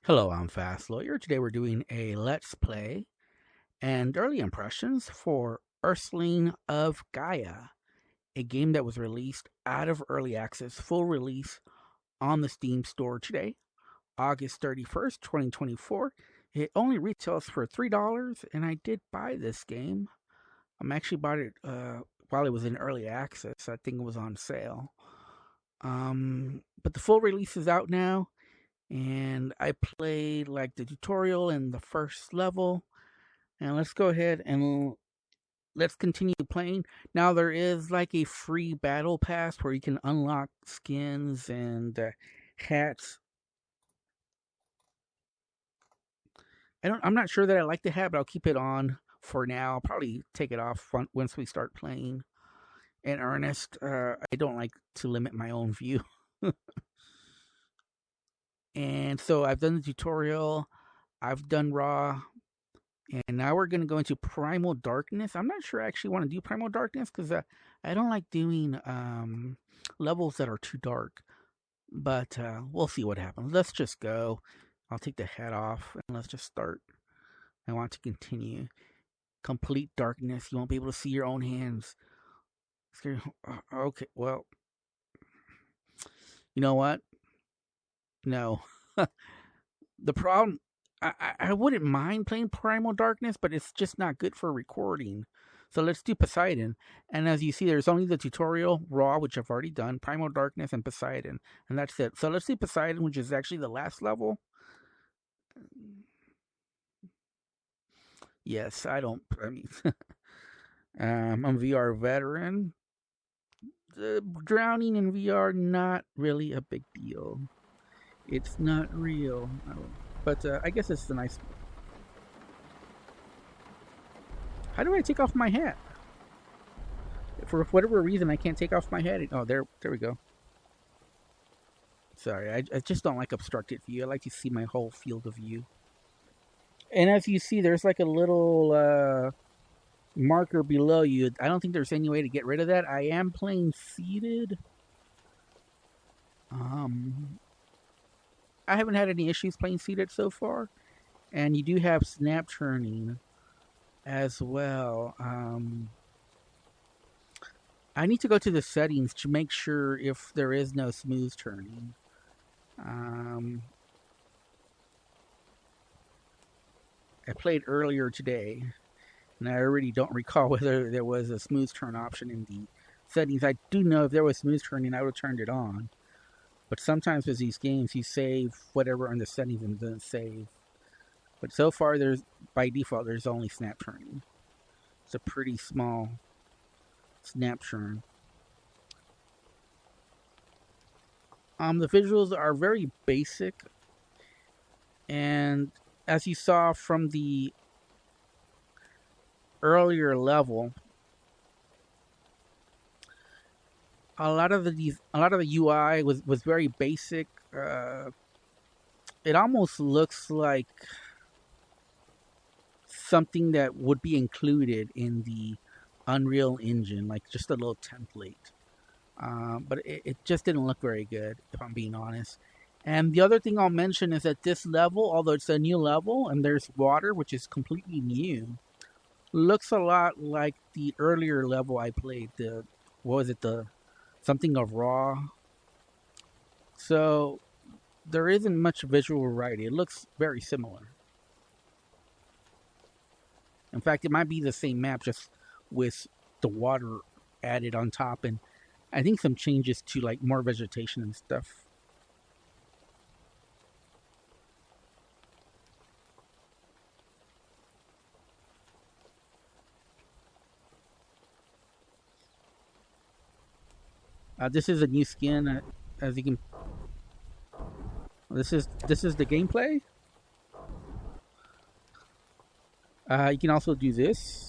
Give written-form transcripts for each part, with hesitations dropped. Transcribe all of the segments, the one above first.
Hello, I'm Fast Lawyer. Today we're doing a Let's Play and early impressions for Earthling of Gaia, a game that was released out of early access, full release on the Steam store today, August 31st, 2024. It only retails for $3, and I did buy this game. I actually bought it while it was in early access. I think it was on sale. But the full release is out now. And I played like the tutorial and the first level. And let's go ahead and let's continue playing. Now there is like a free battle pass where you can unlock skins and hats. I'm not sure that I like the hat, but I'll keep it on for now. I'll probably take it off once we start playing in earnest. I don't like to limit my own view. And so I've done the tutorial. I've done raw. And now we're going to go into Primal Darkness. I'm not sure I actually want to do Primal Darkness because I don't like doing levels that are too dark. But we'll see what happens. Let's just go. I'll take the hat off and let's just start. I want to continue. Complete darkness. You won't be able to see your own hands. Okay, well. You know what? No. The problem... I wouldn't mind playing Primal Darkness, but it's just not good for recording. So let's do Poseidon. And as you see, there's only the tutorial, Raw, which I've already done, Primal Darkness, and Poseidon. And that's it. So let's do Poseidon, which is actually the last level. Yes, I'm a VR veteran. The drowning in VR, not really a big deal. It's not real. But I guess it's a nice... How do I take off my hat? For whatever reason, I can't take off my hat. Oh, there we go. Sorry, I just don't like obstructed view. I like to see my whole field of view. And as you see, there's like a little marker below you. I don't think there's any way to get rid of that. I am playing seated. I haven't had any issues playing seated so far. And you do have snap turning as well. I need to go to the settings to make sure if there is no smooth turning. I played earlier today, and I already don't recall whether there was a smooth turn option in the settings. I do know if there was smooth turning, I would have turned it on. But sometimes with these games, you save whatever on the settings and doesn't save. But so far, by default, there's only snap turning. It's a pretty small snap turn. The visuals are very basic. And as you saw from the earlier level, a lot of the UI was very basic. It almost looks like something that would be included in the Unreal Engine, like just a little template. But it just didn't look very good, if I'm being honest. And the other thing I'll mention is that this level, although it's a new level and there's water, which is completely new, looks a lot like the earlier level I played. Something of Raw. So there isn't much visual variety. It looks very similar. In fact, it might be the same map, just with the water added on top, and I think some changes to like more vegetation and stuff. This is a new skin, as you can. This is the gameplay. You can also do this.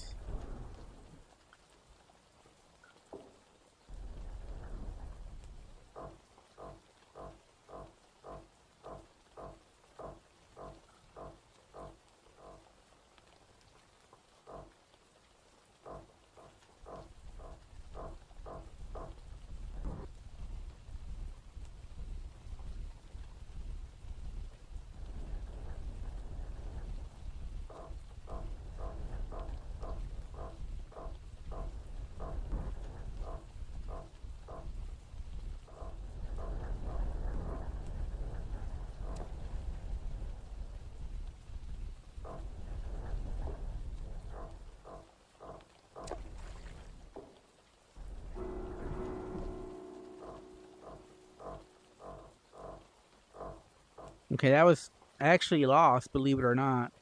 Okay, that was actually lost, believe it or not.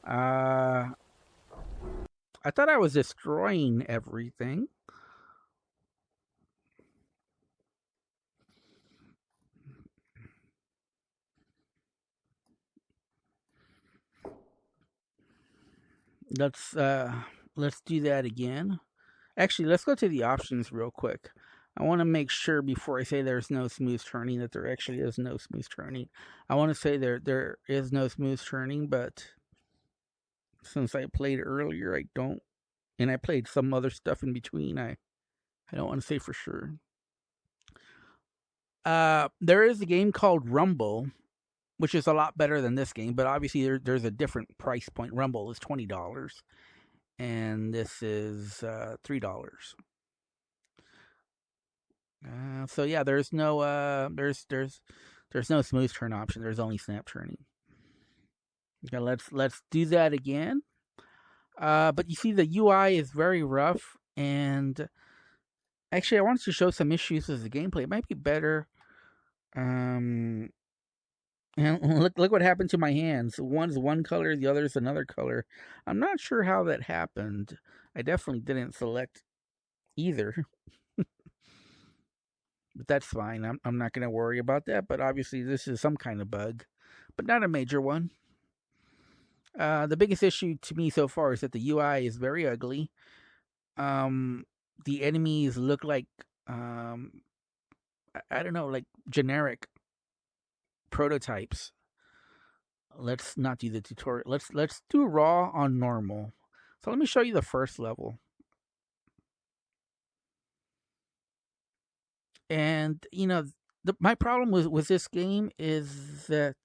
I thought I was destroying everything. Let's let's do that again. Actually, let's go to the options real quick. I want to make sure before I say there's no smooth turning that there actually is no smooth turning. I want to say there is no smooth turning, but since I played earlier, I don't, and I played some other stuff in between. I don't want to say for sure. There is a game called Rumble, which is a lot better than this game, but obviously there's a different price point. Rumble is $20, and this is $3. So yeah, there's no there's no smooth turn option. There's only snap turning. Okay, let's do that again. But you see, the UI is very rough, and actually, I wanted to show some issues with the gameplay. It might be better. And look what happened to my hands. One's one color, the other's another color. I'm not sure how that happened. I definitely didn't select either. But that's fine. I'm not going to worry about that. But obviously, this is some kind of bug, but not a major one. The biggest issue to me so far is that the UI is very ugly. The enemies look like I don't know, like generic prototypes. Let's not do the tutorial. Let's do raw on normal. So let me show you the first level. And you know, my problem with this game is that.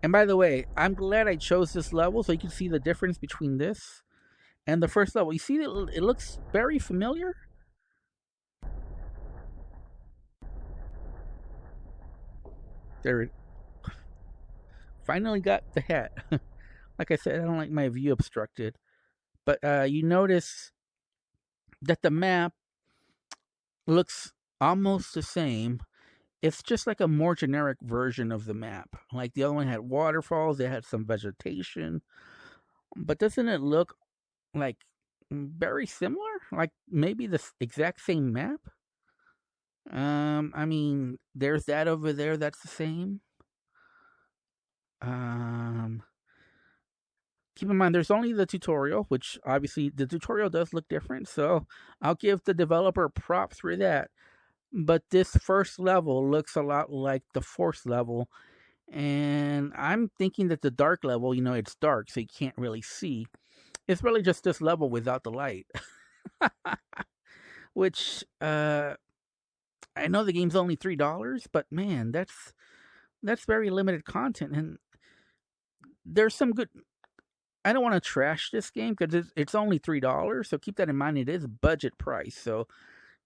And by the way, I'm glad I chose this level so you can see the difference between this and the first level. You see that it looks very familiar. There it. Finally got the hat. Like I said, I don't like my view obstructed. But you notice that the map looks almost the same. It's just like a more generic version of the map. Like the other one had waterfalls, it had some vegetation. But doesn't it look like very similar? Like maybe the exact same map? I mean, there's that over there that's the same. Keep in mind, there's only the tutorial, which obviously the tutorial does look different, so I'll give the developer props for that. But this first level looks a lot like the fourth level, and I'm thinking that the dark level, you know, it's dark, so you can't really see. It's really just this level without the light. Which, I know the game's only $3, but man, that's very limited content, and there's some good. I don't want to trash this game because it's only $3, so keep that in mind. It is budget price, so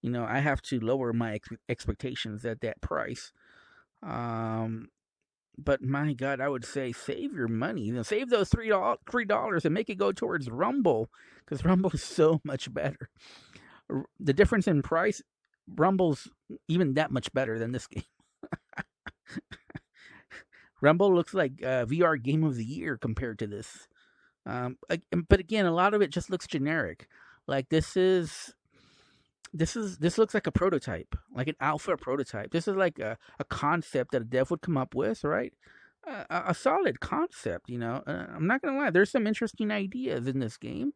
you know I have to lower my expectations at that price. But my God, I would say save your money. You know, save those $3 and make it go towards Rumble because Rumble is so much better. The difference in price, Rumble's even that much better than this game. Rumble looks like VR Game of the Year compared to this. But again, a lot of it just looks generic. Like this looks like a prototype, like an alpha prototype. This is like a concept that a dev would come up with, right? A solid concept, you know. I'm not gonna lie, there's some interesting ideas in this game.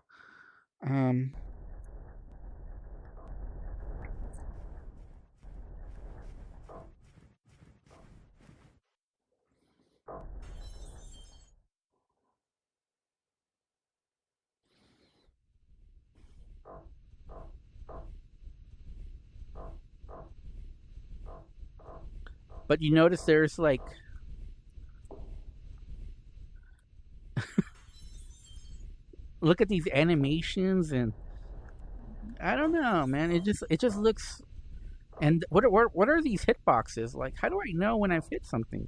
But you notice there's like look at these animations and I don't know, man. It just looks. And what are these hitboxes? Like, how do I know when I've hit something?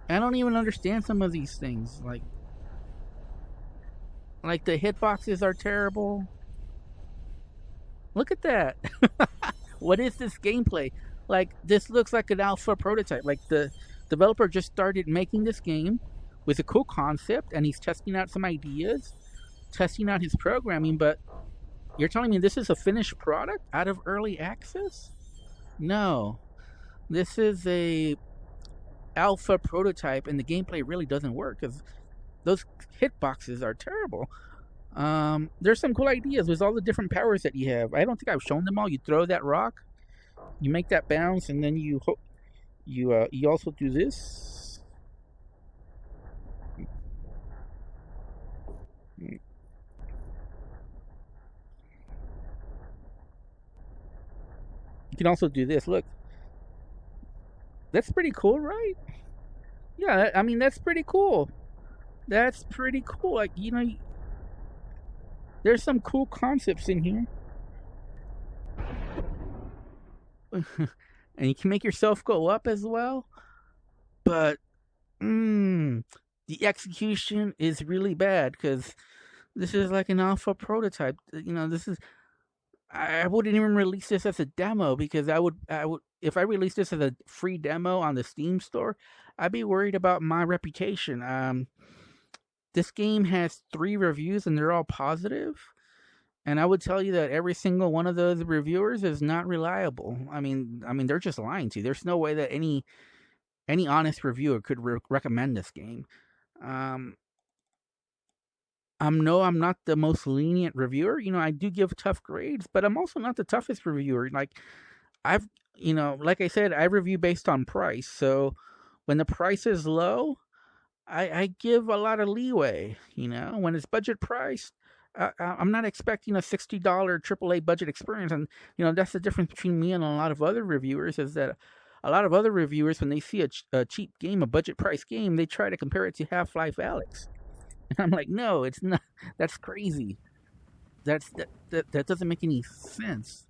I don't even understand some of these things. Like the hitboxes are terrible. Look at that. What is this gameplay? Like, this looks like an alpha prototype. Like, the developer just started making this game with a cool concept, and he's testing out some ideas, testing out his programming. But you're telling me this is a finished product out of early access? No, this is a alpha prototype, and the gameplay really doesn't work because those hitboxes are terrible. There's some cool ideas with all the different powers that you have. I don't think I've shown them all. You throw that rock, you make that bounce, and then you also do this. You can also do this. Look, that's pretty cool, right? Yeah, I mean that's pretty cool. That's pretty cool. Like, there's some cool concepts in here. And you can make yourself go up as well. But the execution is really bad because this is like an alpha prototype. I wouldn't even release this as a demo because I would if I released this as a free demo on the Steam store, I'd be worried about my reputation. This game has 3 reviews and they're all positive. And I would tell you that every single one of those reviewers is not reliable. I mean, they're just lying to you. There's no way that any honest reviewer could recommend this game. I'm not the most lenient reviewer. I do give tough grades, but I'm also not the toughest reviewer. Like, like I said, I review based on price. So when the price is low, I give a lot of leeway. When it's budget priced, I'm not expecting a $60 AAA budget experience. And, that's the difference between me and a lot of other reviewers is that a lot of other reviewers, when they see a cheap game, a budget price game, they try to compare it to Half-Life Alyx. And I'm like, no, it's not. That's crazy. That doesn't make any sense.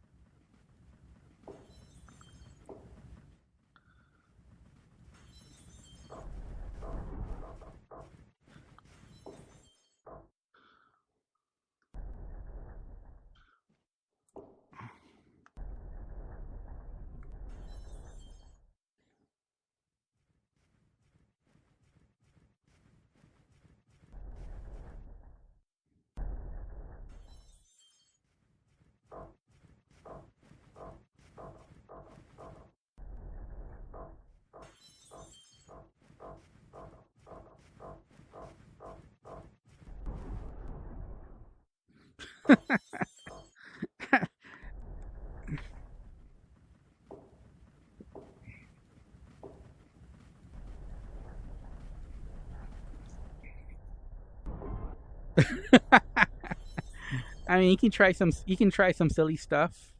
I mean, you can try some silly stuff,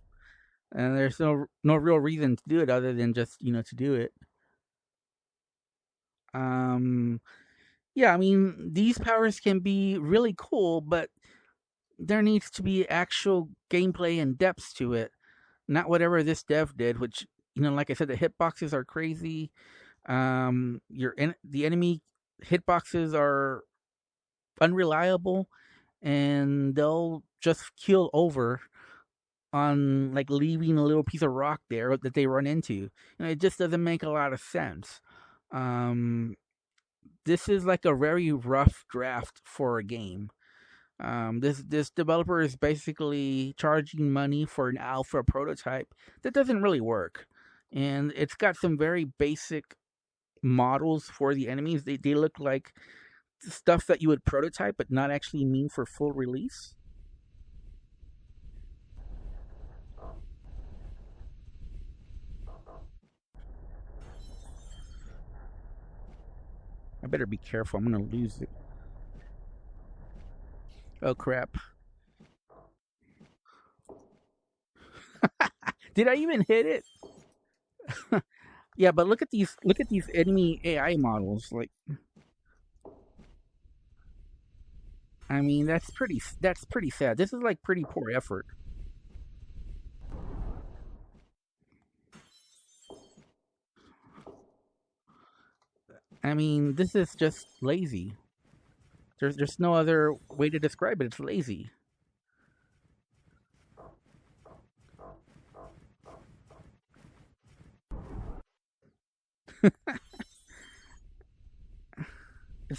and there's no real reason to do it other than just to do it. Yeah, I mean, these powers can be really cool, but there needs to be actual gameplay and depth to it, not whatever this dev did. Which like I said, the hitboxes are crazy. The enemy hitboxes are unreliable, and they'll just keel over on like leaving a little piece of rock there that they run into. It just doesn't make a lot of sense. This is like a very rough draft for a game. This developer is basically charging money for an alpha prototype that doesn't really work, and it's got some very basic models for the enemies. They look like stuff that you would prototype but not actually mean for full release. I better be careful. I'm gonna lose it. Oh crap! Did I even hit it? Yeah, but look at these enemy AI models. Like, I mean, that's pretty sad. This is like pretty poor effort. I mean, this is just lazy. There's no other way to describe it. It's lazy.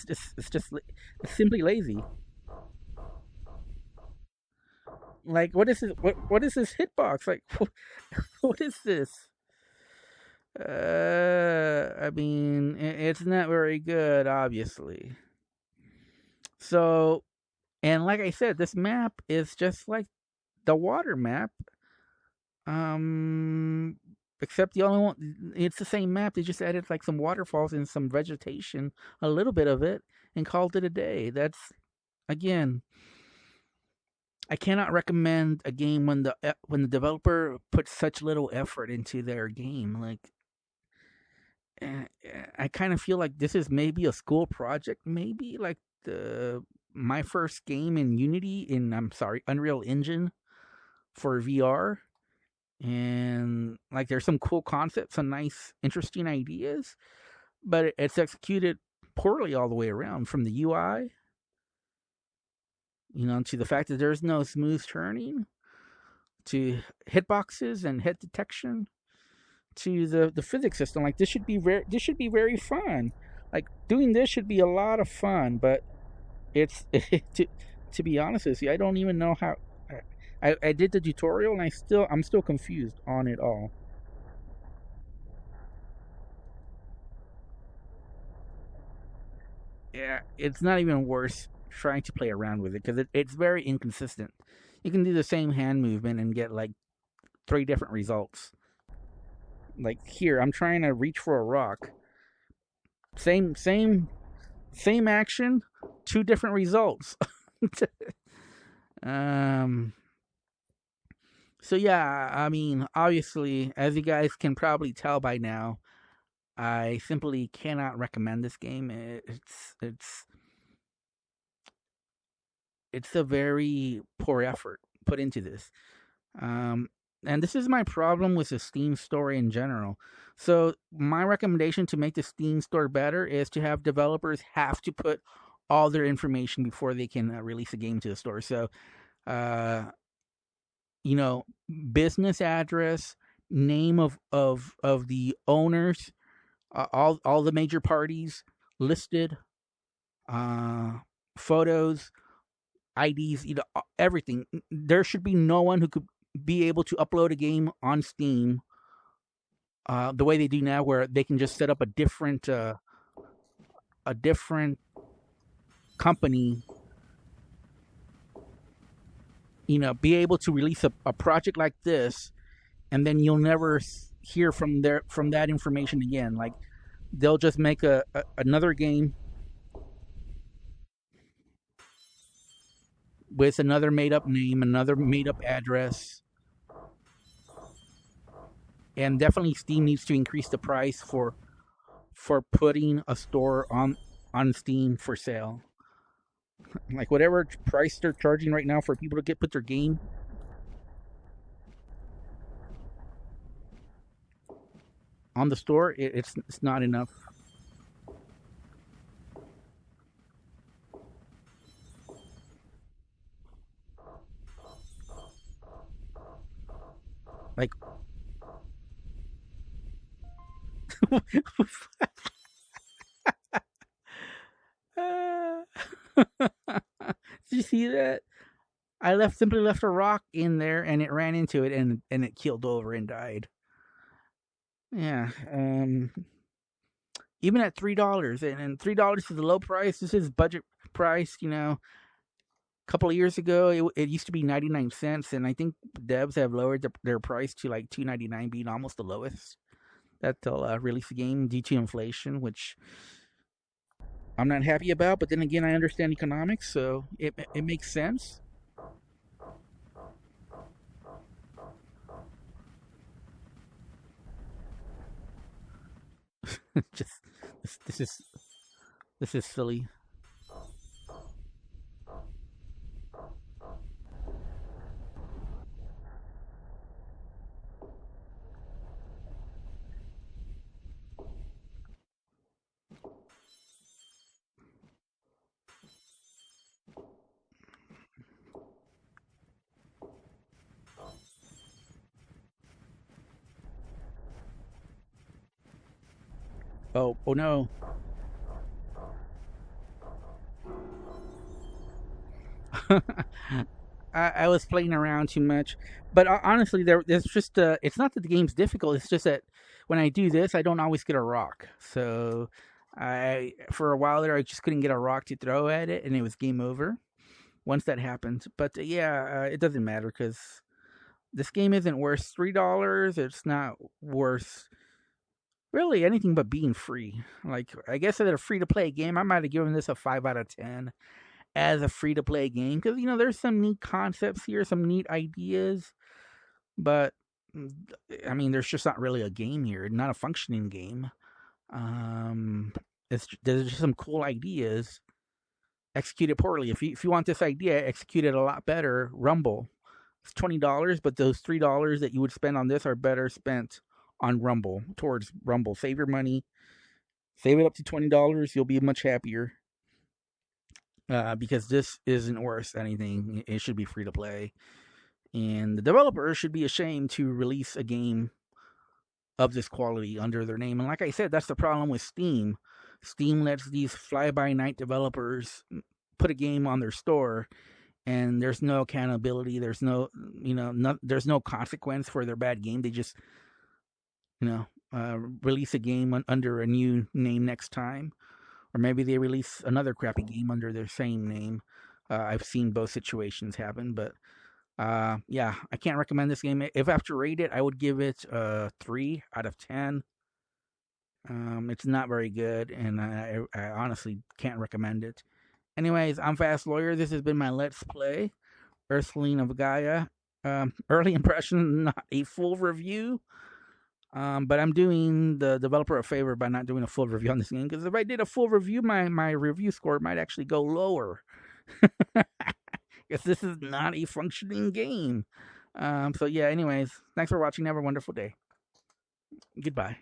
it's simply lazy. Like, what is this hitbox? Like, what is this? I mean, it's not very good, obviously. So, and like I said, this map is just like the water map. Um, except the only one, it's the same map. They just added like some waterfalls and some vegetation, a little bit of it, and called it a day. That's again, I cannot recommend a game when the developer puts such little effort into their game. Like, I kind of feel like this is maybe a school project, maybe like the my first game in Unity in I'm sorry Unreal Engine for VR, and like there's some cool concepts, some nice, interesting ideas, but it's executed poorly all the way around from the UI, to the fact that there's no smooth turning, to hitboxes and hit detection, to the physics system. Like this should be very fun. Like doing this should be a lot of fun, but it's to be honest with you, I don't even know how. I did the tutorial and I'm still confused on it all. Yeah, it's not even worth trying to play around with it because it's very inconsistent. You can do the same hand movement and get like three different results. Like here, I'm trying to reach for a rock. Same action, two different results. um. So yeah, I mean, obviously, as you guys can probably tell by now, I simply cannot recommend this game. It's a very poor effort put into this. Um, and this is my problem with the Steam store in general. So my recommendation to make the Steam store better is to have developers have to put all their information before they can release a game to the store. So, uh, you know, business address, name of the owners, all the major parties listed, uh, photos, IDs, everything. There should be no one who could be able to upload a game on Steam the way they do now, where they can just set up a different company. Be able to release a project like this, and then you'll never hear from that information again. Like they'll just make another game with another made up name, another made up address. And definitely Steam needs to increase the price for putting a store on Steam for sale. Like whatever price they're charging right now for people to put their game on the store, it's not enough. Like did you see that? I simply left a rock in there and it ran into it and it keeled over and died. Yeah. Even at $3, and $3 is a low price. This is budget price. A couple of years ago, it used to be 99 cents, and I think devs have lowered their price to like $2.99, being almost the lowest that they'll release the game due to inflation, which I'm not happy about. But then again, I understand economics, so it makes sense. Just this is silly. Oh no. I was playing around too much, but honestly, there's just it's not that the game's difficult. It's just that when I do this, I don't always get a rock. So I for a while there, I just couldn't get a rock to throw at it, and it was game over once that happened. But yeah, it doesn't matter because this game isn't worth $3. It's not worth really anything but being free. Like I guess as a free to play game, I might have given this a 5 out of 10 as a free to play game because there's some neat concepts here, some neat ideas, but I mean there's just not really a game here, not a functioning game. Um, there's just some cool ideas executed poorly. If you want this idea executed a lot better, Rumble. It's $20, but those $3 that you would spend on this are better spent on Rumble, towards Rumble. Save your money, save it up to $20. You'll be much happier. Because this isn't worth anything. It should be free to play. And the developers should be ashamed to release a game of this quality under their name. And like I said, that's the problem with Steam. Steam lets these fly-by-night developers put a game on their store, and there's no accountability. There's there's no consequence for their bad game. They just, release a game under a new name next time. Or maybe they release another crappy game under their same name. I've seen both situations happen, but yeah, I can't recommend this game. If I have to rate it, I would give it 3 out of 10. It's not very good, and I honestly can't recommend it. Anyways, I'm Fast Lawyer. This has been my Let's Play, Earthling of Gaia. Early impression, not a full review. But I'm doing the developer a favor by not doing a full review on this game, because if I did a full review, my review score might actually go lower. Because this is not a functioning game. So yeah, anyways, thanks for watching. Have a wonderful day. Goodbye.